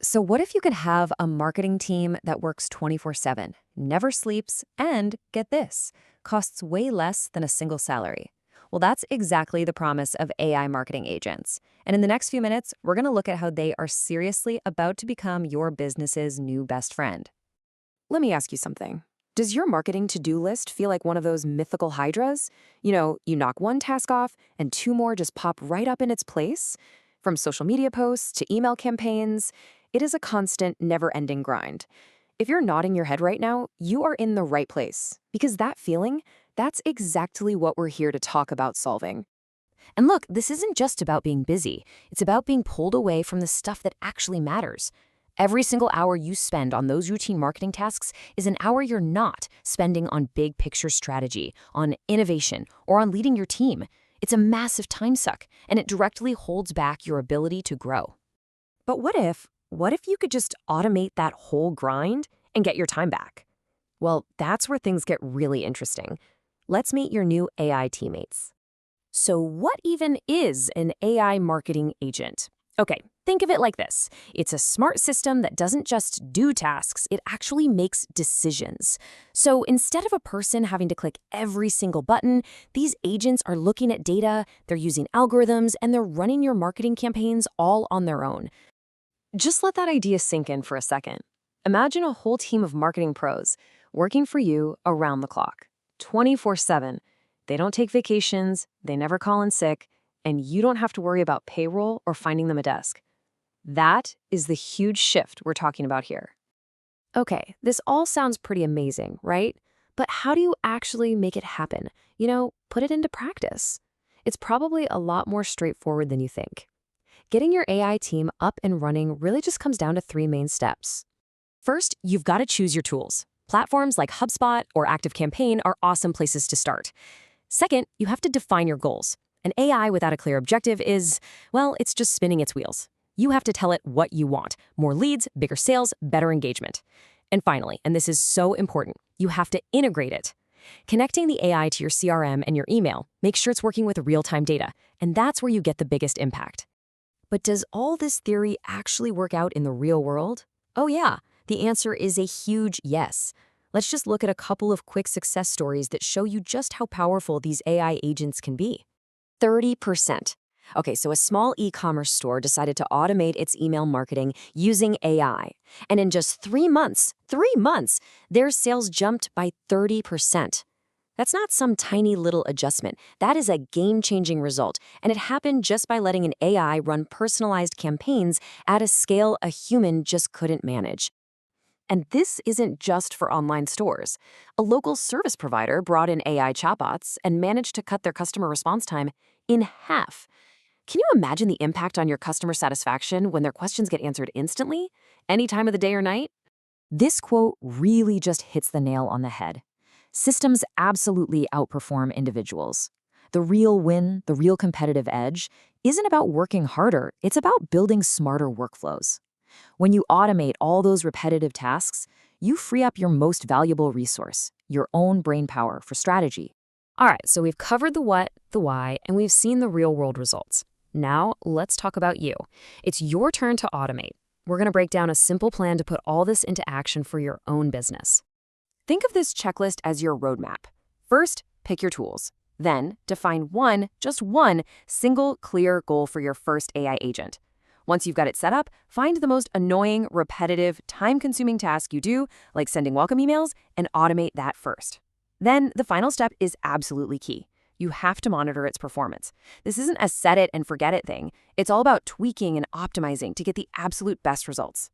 So what if you could have a marketing team that works 24/7, never sleeps, and get this, costs way less than a single salary? Well, that's exactly the promise of AI marketing agents. And in the next few minutes, we're going to look at how they are seriously about to become your business's new best friend. Let me ask you something. Does your marketing to-do list feel like one of those mythical hydras? You knock one task off and two more just pop right up in its place? From social media posts to email campaigns, it is a constant, never-ending grind. If you're nodding your head right now, you are in the right place. Because that feeling, that's exactly what we're here to talk about solving. And look, this isn't just about being busy. It's about being pulled away from the stuff that actually matters. Every single hour you spend on those routine marketing tasks is an hour you're not spending on big picture strategy, on innovation, or on leading your team. It's a massive time suck, and it directly holds back your ability to grow. But what if you could just automate that whole grind and get your time back? Well, that's where things get really interesting. Let's meet your new AI teammates. So what even is an AI marketing agent? Okay, think of it like this. It's a smart system that doesn't just do tasks, it actually makes decisions. So instead of a person having to click every single button, these agents are looking at data, they're using algorithms, and they're running your marketing campaigns all on their own. Just let that idea sink in for a second. Imagine a whole team of marketing pros working for you around the clock, 24/7. They don't take vacations, they never call in sick, and you don't have to worry about payroll or finding them a desk. That is the huge shift we're talking about here. Okay, this all sounds pretty amazing, right? But how do you actually make it happen? Put it into practice. It's probably a lot more straightforward than you think. Getting your AI team up and running really just comes down to three main steps. First, you've got to choose your tools. Platforms like HubSpot or ActiveCampaign are awesome places to start. Second, you have to define your goals. An AI without a clear objective is, well, it's just spinning its wheels. You have to tell it what you want: more leads, bigger sales, better engagement. And finally, and this is so important, you have to integrate it. Connecting the AI to your CRM and your email, make sure it's working with real-time data, and that's where you get the biggest impact. But does all this theory actually work out in the real world? Oh yeah, the answer is a huge yes. Let's just look at a couple of quick success stories that show you just how powerful these AI agents can be. 30%. Okay, so a small e-commerce store decided to automate its email marketing using AI. And in just 3 months, their sales jumped by 30%. That's not some tiny little adjustment. That is a game-changing result, and it happened just by letting an AI run personalized campaigns at a scale a human just couldn't manage. And this isn't just for online stores. A local service provider brought in AI chatbots and managed to cut their customer response time in half. Can you imagine the impact on your customer satisfaction when their questions get answered instantly, any time of the day or night? This quote really just hits the nail on the head. Systems absolutely outperform individuals. The real win, the real competitive edge, isn't about working harder, it's about building smarter workflows. When you automate all those repetitive tasks, you free up your most valuable resource, your own brain power for strategy. All right, so we've covered the what, the why, and we've seen the real-world results. Now, let's talk about you. It's your turn to automate. We're going to break down a simple plan to put all this into action for your own business. Think of this checklist as your roadmap. First, pick your tools. Then, define just one single clear goal for your first AI agent. Once you've got it set up, find the most annoying, repetitive, time-consuming task you do, like sending welcome emails, and automate that first. Then, the final step is absolutely key. You have to monitor its performance. This isn't a set it and forget it thing. It's all about tweaking and optimizing to get the absolute best results.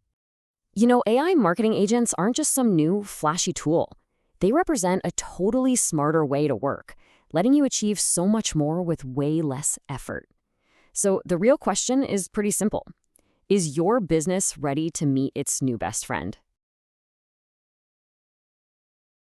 AI marketing agents aren't just some new, flashy tool. They represent a totally smarter way to work, letting you achieve so much more with way less effort. So the real question is pretty simple. Is your business ready to meet its new best friend?